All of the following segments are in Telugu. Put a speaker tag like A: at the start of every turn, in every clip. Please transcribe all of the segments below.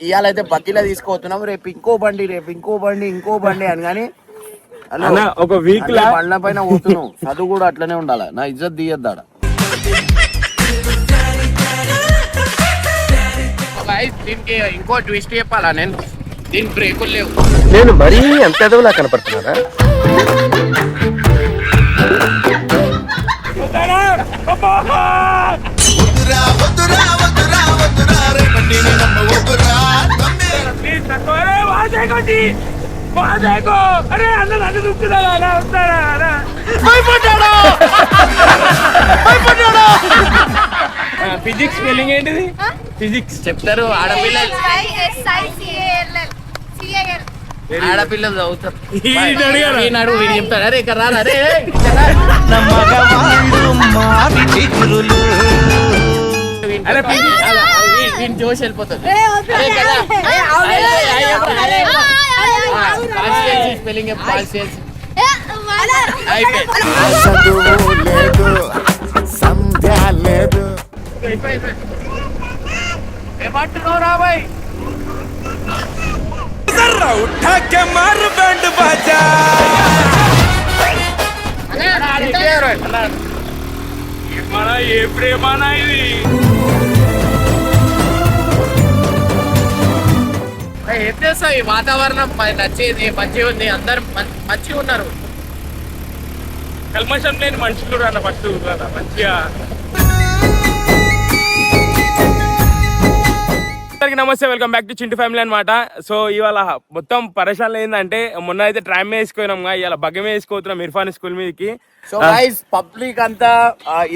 A: ఇవాళైతే బగ్గీలో తీసుకుపోతున్నాం. రేపు ఇంకో బండి అని కానీ
B: ఒక వీక్
A: బండ్ల పైన పోతున్నావు. చదువు కూడా అట్లనే ఉండాలి. నా ఇజ్జత్ తీయద్దాడ. దీనికి ఇంకో ట్విస్ట్ చెప్పాలా, నేను దీనికి బ్రేకులు లేవు.
B: నేను మరీ ఎంత ఎదవలా కనపడుతున్నారా?
C: ఫిజిక్స్ స్పెల్లింగ్ ఏంటిది? ఫిజిక్స్
A: చెప్తారు ఆడపిల్లలు. ఆడపిల్లలు చదువుతారు. వీడు చెప్తాడు. అరే ఇక్కడ రా, అరే వీడిని జోష్ వెళ్ళిపోతుంది. స్పెల్లింగ్ లేదు. ఏమంటున్నావు రా బాయ్?
C: ఏ ప్రేమానా ఇది?
A: ఏం చేస్తావు? ఈ వాతావరణం నచ్చేది, మంచిగా ఉంది, అందరు మంచిగా ఉన్నారు.
C: కల్మషం లేని మనుషులు అన్న ఫస్ట్ మంచిగా. నమస్తే, welcome back to Chintu family అనమాట. సో ఇవాళ మొత్తం పరేషాన్లు ఏంటంటే, మొన్న అయితే ట్రైన్ మీద వేసుకున్నాం, ఇవాళ బగ్గ మీద వేసుకోతున్నాం ఇర్ఫాన్ స్కూల్ మీదకి.
A: సో గైస్, పబ్లిక్ అంతా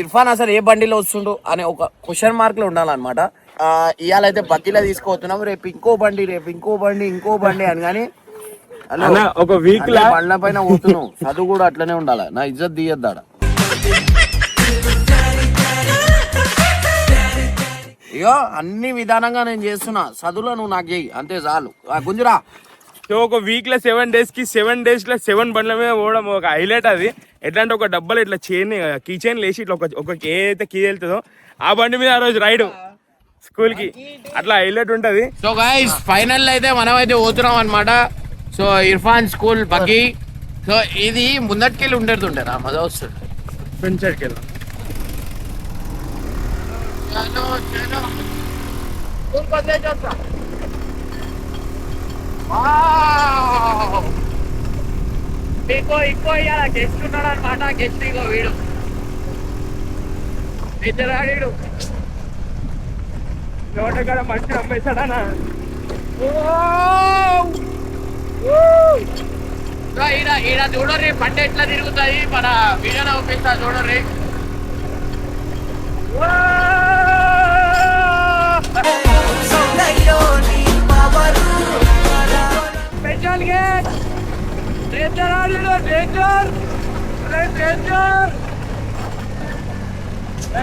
A: ఇర్ఫాన్ అసలు ఏ బండిలో వస్తుండు అనే ఒక క్వశ్చన్ మార్క్ లో ఉండాలన్నమాట. ఇవాళైతే బగ్గీలో తీసుకుపోతున్నాం. రేపు ఇంకో బండి అని కానీ
B: ఒక వీక్
A: బండ్ల పైన పోతున్నావు. చదువు కూడా అట్లనే ఉండాలి. నా ఇజ్జత్ తీయద్దాడ. అయ్యో, అన్ని విధానంగా నేను చేస్తున్నా. చదువులో నువ్వు నాకు చెయ్యి, అంతే చాలు. గుంజురా.
C: సో ఒక వీక్ లో 7 days కి 7 days లో 7 బండ్ల మీద పోవడం ఒక హైలైట్. అది ఎట్లా అంటే, ఒక డబ్బాలు ఇట్లా కీ చైన్ లేసి ఇట్లా ఒక ఏదైతే కీ వెళ్తుందో ఆ బండి మీద ఆ రోజు రైడ్ స్కూల్ కి, అట్లా హైలైట్ ఉంటది.
A: సో గైస్, ఫైనల్ అయితే మనం అయితే పోతున్నాం అనమాట. So Irfan school buggy. So ఇది ముందటికెళ్ళి ఉండేది మజా వస్తుంది.
C: ఫ్రెండ్ సైడ్కి వెళ్దాం.
A: ఇంకో ఇవాళ గెస్ట్ ఉన్నాడు అనమాట. గెస్ట్ ఇంకో వీడు ఇద్దరాడు.
C: ఎవరికాడ మంచి అమ్మేశాడనా?
A: ఈడ చూడర్రి బండి ఎట్లా తిరుగుతాయి. మన వీడియోలో చూపిస్తా చూడర్రి. స్పెషల్ గేట్ డేంజర్ ఆడిలో డేంజర్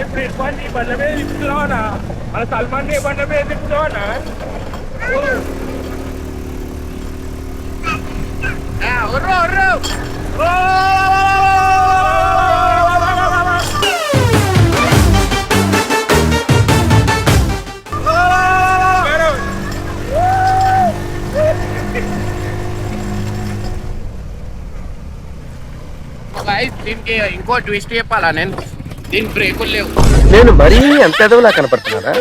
C: ఇప్పుడు ఇర్ఫాన్ ఈ బండ్ల మీద తిప్పుతున్నావనా? మన సల్మాన్ ఈ బండ్ల మీద తిప్పుతున్నావనా?
A: దీనికి ఇంకో ట్విస్ట్ చెప్పాలా, నేను దీనికి బ్రేకులు లేవు.
B: నేను మరీ ఎంత ఎదవలా కనపడుతున్నారా?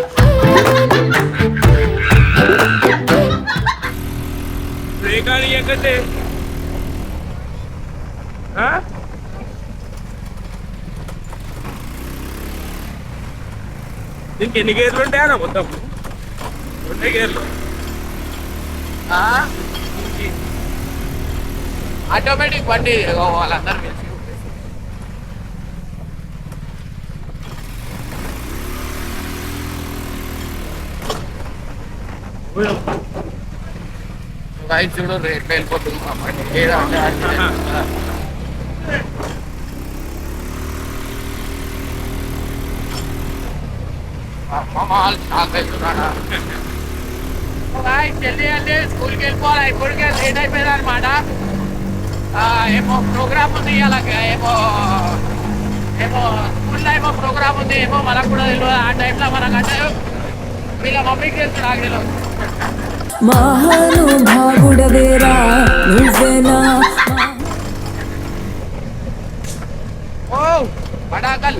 C: బ్రేక్ అని ఎక్కడే దీనికి ఎన్ని గేర్లు ఉంటాయా మొత్తం? 2 గేర్లు.
A: ఆటోమేటిక్ బండి వాళ్ళందరూ కలిసి. చూడు రేట్ వెళ్ళిపోతుంది. జల్దీ అంటే స్కూల్కి వెళ్ళిపోవాలి. ఇప్పటికే లేట్ అయిపోయింది అనమాట. ఏమో ప్రోగ్రామ్ ఉంది అలాగే, ఏమో స్కూల్లో ఏమో ప్రోగ్రామ్ ఉంది, ఏమో మనకు కూడా తెలియదు. ఆ టైంలో మనకంటే వీళ్ళ మమ్మీకి తెలుసు, నాకు తెలియదు.
D: మహానుభావుడవేరా నువ్వేనా
A: ఓ పడాకల్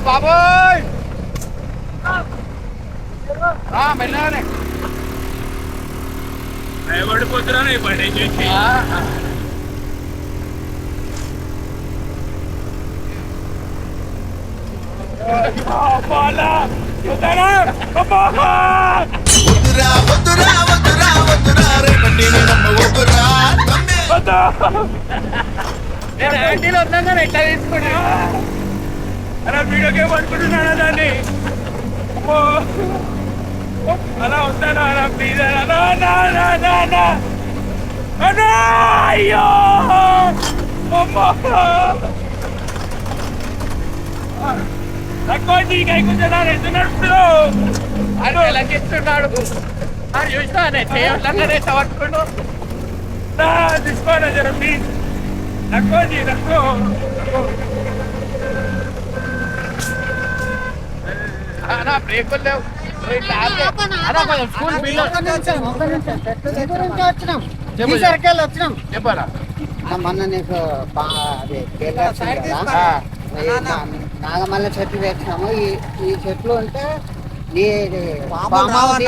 A: బాబోయ్ మెల్లగానే
C: భయపడిపోతున్నాను ఈ బండి చూసి.
A: నేను యాంటీలో ఉన్నాను ఎట్లా తీసుకున్నా
C: అలా వీడియో గేమ్ అనుకుంటున్నానా దాన్ని? అమ్మో. అలా వస్తాను అలా ప్లీజ్ అలా అన్నా అయ్యో అమ్మో తక్కువ కైకుంటున్నాను ఎంత నడుస్తున్నావు
A: అని లెక్కిస్తున్నాడు అని చూసినా చేయట్లనే పట్టుకుంటూ
C: తీసుకోనా జర ప్లీజ్ తక్కువ తక్కువ
A: నా బ్రేకులు లేవు స్కూల్ చెప్పారా
E: మొన్న నీకు అదే కేక్ వచ్చింది కదా నాగమల్ల చెట్లు వేసినాము ఈ చెట్లు ఉంటే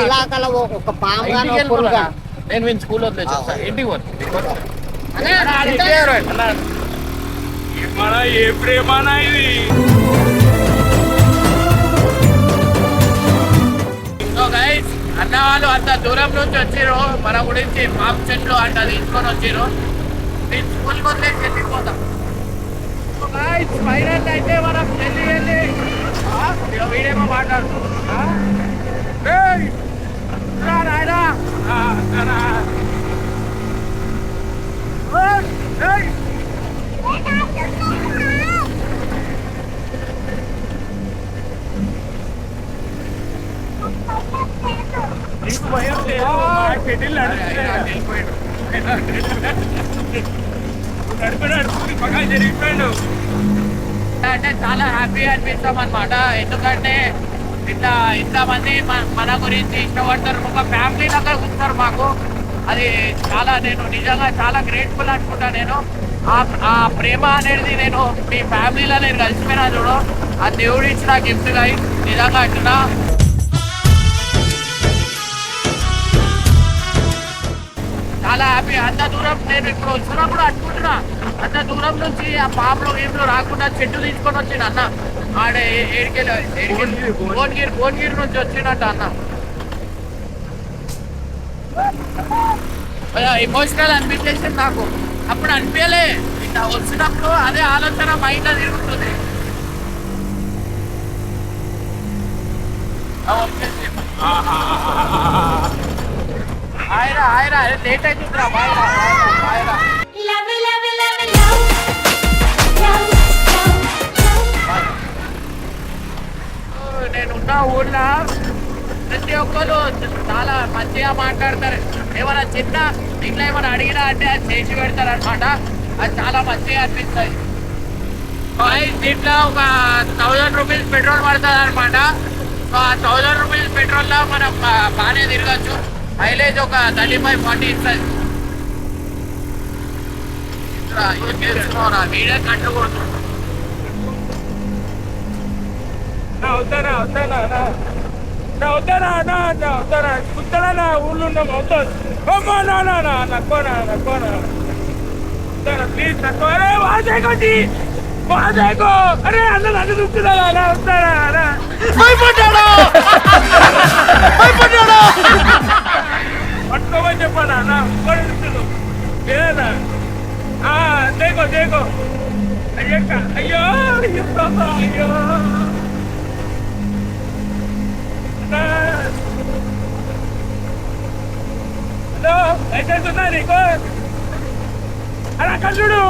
E: ఇలాకల ఒక పాము కానీ ఒక పురుగు కానీ.
A: నేను మీ స్కూల్ వదిలేసా ఇంటికి
C: మన ఏ ప్రేమనా ఇది
A: అన్న వాళ్ళు అంత దూరం నుంచి వచ్చిర్రు మన గురించి పాప చెట్లు అంట తీసుకొని వచ్చిర్రు నేను స్కూల్కి వదిలేసి వెళ్ళిపోతాం ఫైనల్ అయితే మనం వెళ్ళి వీడేమో మాట్లాడుతున్నా
C: నీకు భయం లేదు మా షెడ్యూల్ నడిపి పక్కన జరిగిపోయాడు
A: అంటే చాలా హ్యాపీ అనిపిస్తాం అనమాట ఎందుకంటే ఇట్లా ఇంతమంది మన గురించి ఇష్టపడతారు ఒక ఫ్యామిలీ లాగా చూస్తారు మాకు అది చాలా నేను నిజంగా చాలా గ్రేట్ఫుల్ అనుకుంటా నేను ఆ ప్రేమ అనేది నేను మీ ఫ్యామిలీలో నేను కలిసిపోయినా చూడు ఆ దేవుడు ఇచ్చిన గిఫ్ట్ అయి నిజంగా అంటున్నా చాలా హ్యాపీ అంత దూరం నేను ఇప్పుడు వచ్చినప్పుడు అనుకుంటున్నా అంత దూరం నుంచి ఆ పాపలో ఏమిలో రాకుండా చెట్టు తీసుకొని వచ్చిండు అన్న ఆడే భువనగిరి నుంచి వచ్చినట్టు అన్న ఎమోషనల్ అనిపించేసింది నాకు అప్పుడు అనిపించలే ఇట్లా వచ్చినప్పుడు అదే ఆలోచన మైండ్ తిరుగుతుంది ఆయన లేట్ అవుతుందిరా నేనున్న ఊళ్ళో ప్రతి ఒక్కరు చాలా మంచిగా మాట్లాడతారు ఏమైనా చిన్న ఇట్లా ఏమైనా అడిగినా అంటే అది చేసి పెడతారు అనమాట అది చాలా మంచిగా అనిపిస్తుంది దీంట్లో ఒక 1000 రూపీస్ పెట్రోల్ పడుతుంది అనమాట సో ఆ 1000 రూపీస్ పెట్రోల్లో మనం బాగానే తిరగచ్చు మైలేజ్ ఒక 35-40 ఇస్తుంది వీడియో కట్టుకోవచ్చు
C: అవుతారా ఊళ్ళో ఉన్నాం అవుతుంది ప్లీజ్ తక్కువ అరే వాసేకోటి వాసేకో అరే అన్న నన్ను చూస్తున్నారా అలా వస్తారా పట్టుకోమని చెప్పానా అన్న లేదన్నా దేకో దేకో అయ్యక్క అయ్యో అయ్యో హలో లైసెన్స్ ఉందా నీకు అలా కల్లుడు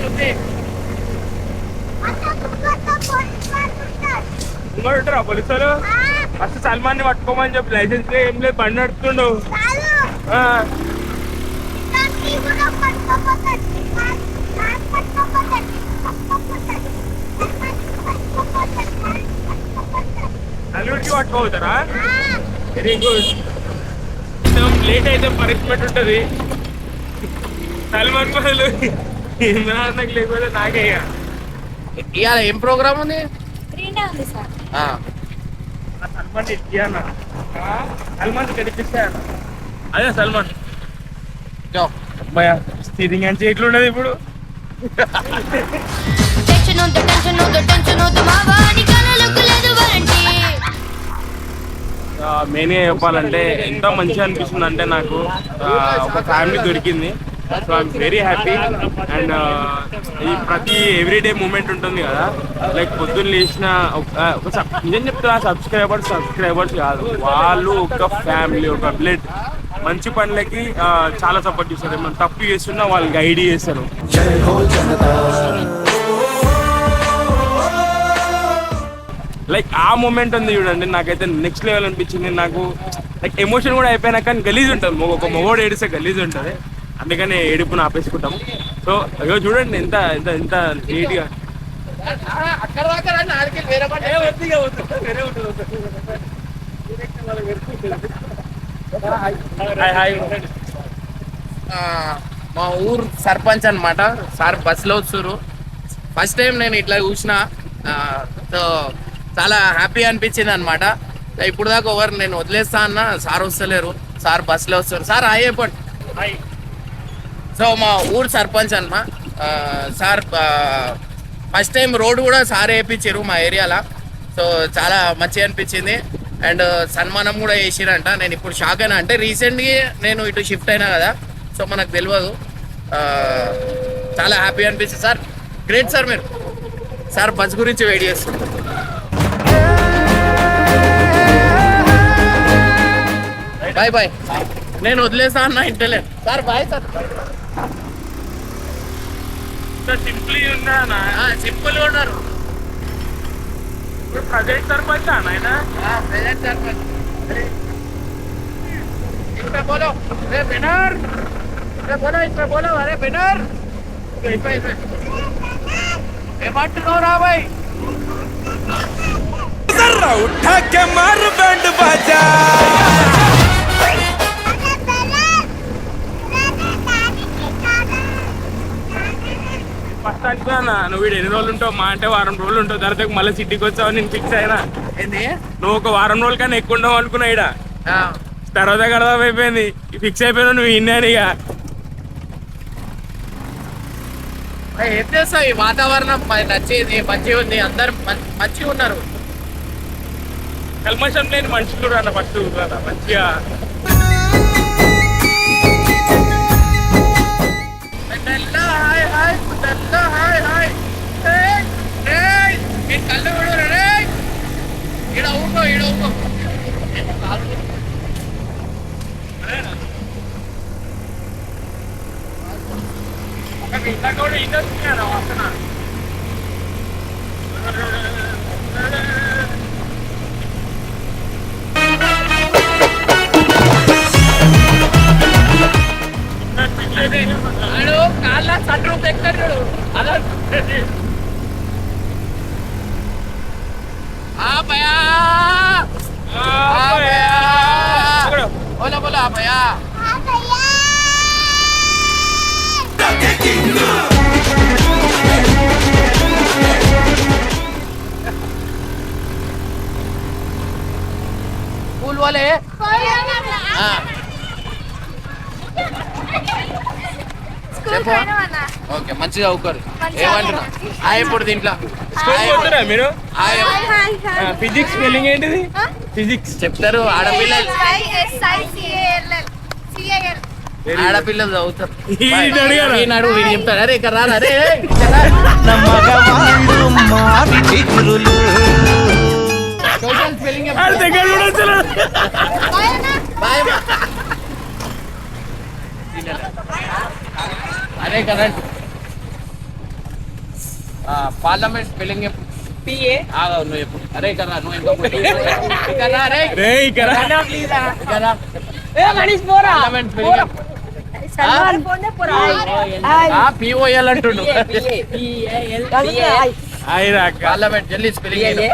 A: ఉంది.
C: ఉంటారా పోలీసులు? ఫస్ట్ సల్మాన్ ని పట్టుకోమని చెప్పి లైసెన్స్ ఏం లేదు బండి నడుపుతుండు. అల్లుడికి పట్టుకోవుతారా? Very good. లేట్ అయితే పనిష్మెంట్ ఉంటుంది. సల్మాన్ బదులు ఇమ్రాన్ లేకపోతే నాకే.
A: ఇవాళ ఏం ప్రోగ్రామ్ ఉంది?
C: సల్మాన్ ఇచ్చాను. సల్మాన్ కనిపిస్తాను. అదే సల్మాన్ అబ్బాయా స్టీరింగ్ అంటే ఎట్లుండదు ఇప్పుడు? మెయిన్గా చెప్పాలంటే ఎంత మంచిగా అనిపిస్తుంది అంటే నాకు ఒక ఫ్యామిలీ దొరికింది. So I'm very happy. And ఈ ప్రతి ఎవ్రీడే మూమెంట్ ఉంటుంది కదా, లైక్ పొద్దున్న లేచిన నిజం చెప్తున్నా, సబ్స్క్రైబర్స్ కాదు, వాళ్ళు ఒక ఫ్యామిలీ, ఒక బ్లడ్. మంచి పనులకి చాలా సపోర్ట్ చేస్తారు. మనం తప్పు చేస్తున్నా వాళ్ళు గైడ్ చేస్తారు. లైక్ ఆ మూమెంట్ ఉంది చూడండి, నాకైతే నెక్స్ట్ లెవెల్ అనిపించింది. నాకు లైక్ ఎమోషన్ కూడా అయిపోయినా కానీ గలీజ్ ఉంటుంది, ఒక మొగోడు ఏడిస్తే గలీజ్ ఉంటుంది. అందుకని ఏడుపును ఆపేసుకుంటాము. సో అయ్యో చూడండి ఎంత ఎంత ఎంత నీట్గా.
A: అక్కడ దాకా రండి, ఆడికి వేరే పని మా ఊరు సర్పంచ్ అన్నమాట సార్. బస్సులో వస్తున్నారు. ఫస్ట్ టైం నేను ఇట్లా చూసిన. సో చాలా హ్యాపీ అనిపించింది అనమాట. ఇప్పుడు దాకా ఎవరు నేను వదిలేస్తా అన్న సార్ వస్తలేరు. సార్ బస్సులో వస్తారు. సార్ హాయ్ చెప్పండి. సో మా ఊరు సర్పంచ్ అన్నమా సార్. ఫస్ట్ టైం రోడ్ కూడా సార్ వేయించారు మా ఏరియాలో. సో చాలా మంచిగా అనిపించింది. అండ్ సన్మానం కూడా చేసిరంట. నేను ఇప్పుడు షాక్ అయినా, అంటే రీసెంట్గా నేను ఇటు షిఫ్ట్ అయినా కదా, సో మనకు తెలియదు. చాలా హ్యాపీ అనిపించింది సార్. Great sir. మీరు సార్ బస్ గురించి వెయిట్ చేస్తున్నారు. Bye bye. నేను వదిలేసా అన్న ఇంటలేదు సార్. Bye sir.
C: సింపుల్ ఉన్నా
A: సింపుల్గా ఉన్నారు.
C: ప్రజెంట్ సర్పంచ్ ఆయన.
A: प्रेजेंट सरपंच इसमें बोलो, अरे विनर, इसमें बोलो, अरे विनर, इसमें मत रो रहा भाई.
C: उठा के मार बैंड बाजा. ఫస్ట్ అనుకున్నా నువ్వు వీడు ఎన్ని రోజులు ఉంటావు, మా అంటే వారం రోజులు ఉంటావు, తర్వాత మళ్ళీ సిటీకి వచ్చావు. నేను ఫిక్స్ అయినా
A: ఏంది
C: నువ్వు ఒక వారం రోజుల కన్నా ఎక్కువ ఉండవు అనుకున్నా. ఇడ తర్వాత గడవ అయిపోయింది. ఫిక్స్ అయిపోయినావు నువ్వు ఇన్నాను. ఇక
A: ఏం చేస్తావు? ఈ వాతావరణం నచ్చేది, మంచిగా ఉంది, అందరు మంచిగా ఉన్నారు.
C: కల్మషం లేని మనుషులు అన్న ఫస్ట్ మంచిగా.
A: Hi hi hi hi. కళ్ళు కూడా రే ఈడ ఊకో, ఈడ ఊకో.
C: ఇంట్లో కూడా ఇండస్ట్రీ అన్న వాసన.
A: కాళ్ళ సట్రు తెక్కారు అలా. భయా बोलो बोलो भैया. फूल वाले ఓకే మంచిగా అవుతారు. ఏమంటున్నా ఇప్పుడు దీంట్లో
C: మీరు ఫిజిక్స్ స్పెల్లింగ్ ఏంటిది? ఫిజిక్స్
A: చెప్తారు ఆడపిల్లలు. ఆడపిల్లలు చదువుతారు. ఈనాడు వీడు చెప్తాడు. అరే ఇక్కడ రా, అరే సోషల్ స్పెల్లింగ్ అదే కరెంట్. పార్లమెంట్ స్పెల్లింగ్ చెప్పు. నువ్వు చెప్పు. అరే ఇక్కడ రా, నువ్వు ఇంకో ఇక్కడ రా, రే.
C: రే ఇక్కడ
A: ఇక్కడ రా. పార్లమెంట్ స్పెల్లింగ్ చెప్పు. POL అంటుండు.
C: అయిరా
A: పార్లమెంట్ జల్దీ స్పెల్లింగ్ చెప్పు.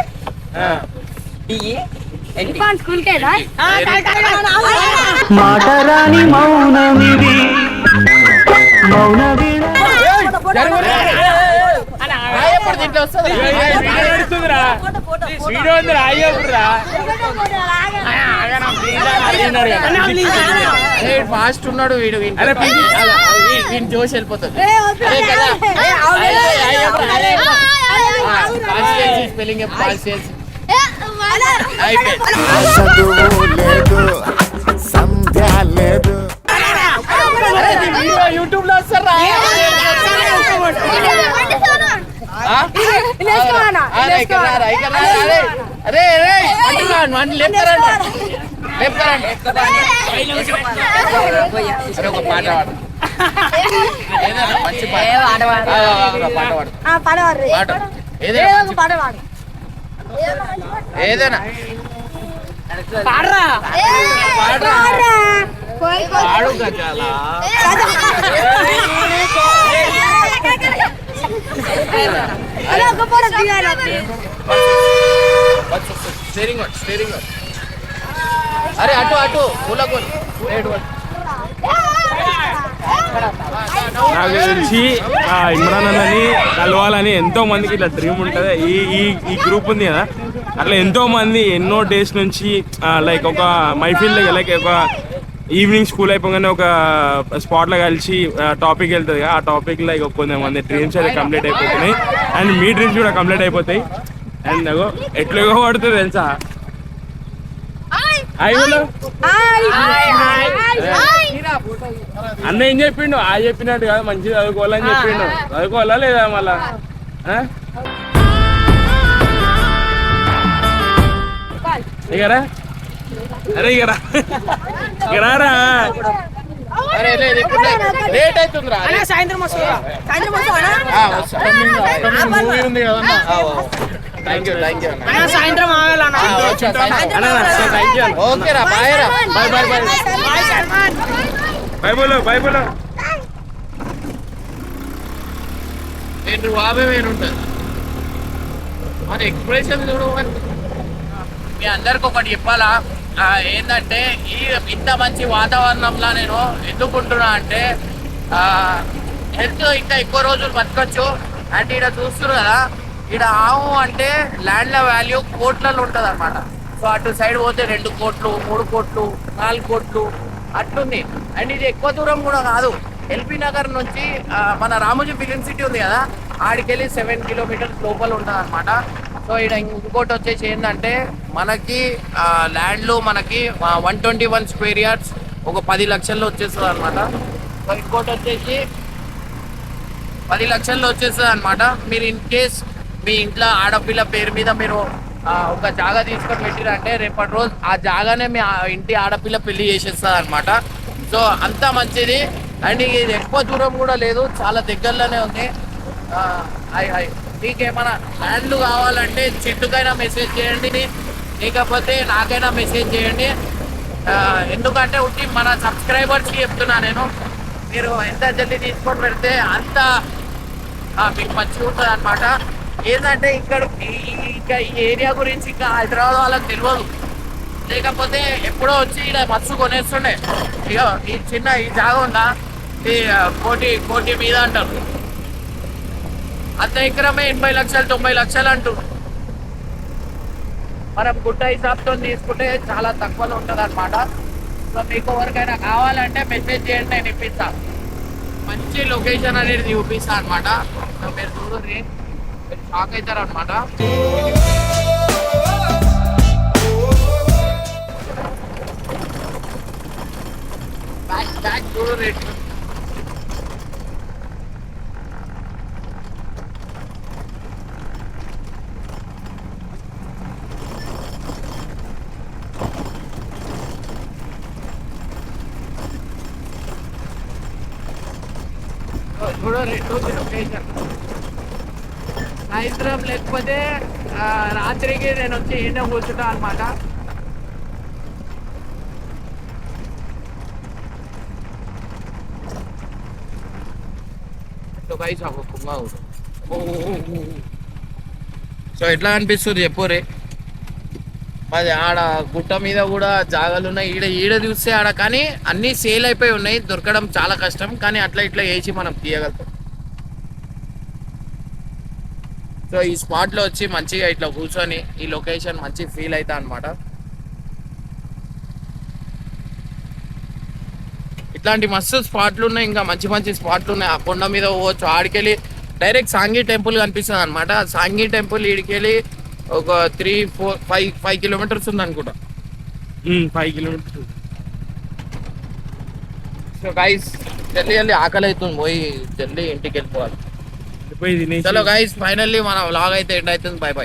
F: మాటరాని మౌనమిది మౌన వీణ
A: ఎప్పుడు దీంట్లో వస్తుంది
C: వీడియో ఉందిరా అయ్యప్పుడురా
A: ఫాస్ట్ ఉన్నాడు వీడు.
C: అరే
A: వీడిని జోష్ వెళ్ళిపోతుంది. స్పెల్లింగ్
G: చదువు లేదు సంధ్య లేదు
A: యూట్యూబ్ లో వస్తారా? అరే ఒక పాట పాడు. ఏదైనా మంచి పాట పాట ఏదైనా పాడు గజాల. స్టీరింగ్ అరే అటు అటు పూలగోలు.
C: నాకు తెలిసి ఇమ్రాన్ అన్నని కలవాలని ఎంతో మందికి ఇట్లా డ్రీమ్ ఉంటుంది. ఈ గ్రూప్ ఉంది కదా, అట్లా ఎంతో మంది ఎన్నో డేస్ నుంచి లైక్ ఒక మైఫిల్ లైక్ ఒక ఈవినింగ్ స్కూల్ అయిపోగానే ఒక స్పాట్లో కలిసి టాపిక్ వెళ్తుంది కదా, ఆ టాపిక్ లైక్ కొంతమంది డ్రీమ్స్ అయితే కంప్లీట్ అయిపోతున్నాయి అండ్ మీ డ్రీమ్స్ కూడా కంప్లీట్ అయిపోతాయి. అండ్ నాకు ఎట్లా పడుతుంది తెలుసా? అన్న ఏం చెప్పిండు? చెప్పినట్టు కదా మంచిగా చదువుకోవాలని చెప్పిండు. చదువుకోవాలా లేదా మళ్ళా? ఇకరా అరే ఇకరా ఇకరారా.
A: అరే లేదు ఇప్పుడు లేట్ అవుతుంది రా.
E: సాయంత్రం
A: మూవీ ఉంది కదన్నా. థ్యాంక్ యూ
E: సాయంత్రం
A: ఓకే రా. బాయ్ రా. బాయ్ బాయ్ బాయ్
C: బాయ్ బోలో బాయ్ బోలో.
A: నేను ఉంటుంది మన ఎక్స్ప్రెషన్ చూడు. మీ అందరికి ఒకటి చెప్పాలా, ఏంటంటే ఇంత మంచి వాతావరణంలో నేను ఎందుకుంటున్నా అంటే హెల్త్ ఇంకా ఎక్కువ రోజులు బతకొచ్చు. అంటే ఇక్కడ చూస్తున్నారు కదా, ఇక్కడ ఆవు అంటే ల్యాండ్ల వాల్యూ కోట్లలో ఉంటుంది అనమాట. సో అటు సైడ్ పోతే 2 కోట్లు 3 కోట్లు 4 కోట్లు అట్లుంది. అండ్ ఇది ఎక్కువ దూరం కూడా కాదు. ఎల్బీ నగర్ నుంచి మన రామోజీ ఫిలిం సిటీ ఉంది కదా, ఆడికెళ్ళి 7 కిలోమీటర్స్ లోపల ఉంటుంది అనమాట. సో ఇక్కడ ఇంకోటి వచ్చేసి ఏంటంటే మనకి ల్యాండ్లో మనకి 121 స్క్వేర్ యార్డ్స్ ఒక 10 లక్షల్లో వచ్చేస్తుంది అనమాట. సో ఇంకోటి వచ్చేసి 10 లక్షల్లో వచ్చేస్తుంది అనమాట. మీరు ఇన్ కేస్ మీ ఇంట్లో ఆడపిల్ల పేరు మీద మీరు ఒక జాగా తీసుకొని పెట్టిరంటే రేపటి రోజు ఆ జాగానే మీ ఇంటి ఆడపిల్ల పెళ్లి చేసేస్తుంది అనమాట. సో అంత మంచిది. అండ్ ఇది ఎక్కువ దూరం కూడా లేదు, చాలా దగ్గరలోనే ఉంది. హాయ్ హాయ్ మీకేమైనా ల్యాండ్లు కావాలంటే చిట్టుకైనా మెసేజ్ చేయండి, లేకపోతే నాకైనా మెసేజ్ చేయండి. ఎందుకంటే ఉట్టి మన సబ్స్క్రైబర్స్కి చెప్తున్నా నేను, మీరు ఎంత జల్దీ తీసుకొని పెడితే అంత మీకు మంచిగా ఉంటుంది అనమాట. ఏంటంటే ఇక్కడ ఇంకా ఈ ఏరియా గురించి ఇంకా హైదరాబాద్ వాళ్ళకి తెలియదు, లేకపోతే ఎప్పుడో వచ్చి ఇలా మస్తు కొనేస్తుండే. ఇక ఈ చిన్న ఈ జాగా ఉందా, ఈ కోటి మీద అంటారు. అంత ఎకరమే 80 లక్షలు 90 లక్షలు అంటారు. మనం గుట్ట హిసాబ్తో తీసుకుంటే చాలా తక్కువలో ఉంటుంది అనమాట. సో మీకు ఎవరికైనా కావాలంటే మెసేజ్ చేయండి, నేను ఇప్పిస్తాను. మంచి లొకేషన్ అనేది చూపిస్తాను అనమాట. సో మీరు చూడండి, మీరు షాక్ అవుతారు అనమాట. బ్యాక్ చూడండి. చూడండి లొకేషన్ సాయంత్రం లేకపోతే రాత్రికి నేను వచ్చి ఈయన కూర్చుంటా అనమాట. సో ఎట్లా అనిపిస్తుంది చెప్పు రే. మరి ఆడ గుట్ట మీద కూడా జాగాలు ఉన్నాయి, ఈడ చూస్తే ఆడ కానీ అన్నీ సేల్ అయిపోయి ఉన్నాయి, దొరకడం చాలా కష్టం. కానీ అట్లా ఇట్లా వేసి మనం తీయగలుగుతాం. సో ఈ స్పాట్లో వచ్చి మంచిగా ఇట్లా కూర్చొని ఈ లొకేషన్ మంచి ఫీల్ అవుతా అనమాట. ఇట్లాంటి మస్తు స్పాట్లు ఉన్నాయి, ఇంకా మంచి మంచి స్పాట్లు ఉన్నాయి. ఆ కొండ మీద పోవచ్చు, ఆడికెళ్ళి డైరెక్ట్ సాంఘీ టెంపుల్ కనిపిస్తుంది అనమాట. సాంఘీ టెంపుల్ ఈడికెళ్ళి ఒక 3-4-5 కిలోమీటర్స్ ఉంది అనుకుంటా.
C: 5 కిలోమీటర్స్.
A: సో గైస్ జల్దీ ఆకలి అవుతుంది, పోయి జల్దీ ఇంటికి వెళ్ళిపోవాలి.
C: పోయి తినేసి
A: చలో గైస్ ఫైనల్లీ మన వ్లాగ్ అయితే ఎండ్ అవుతుంది. By by.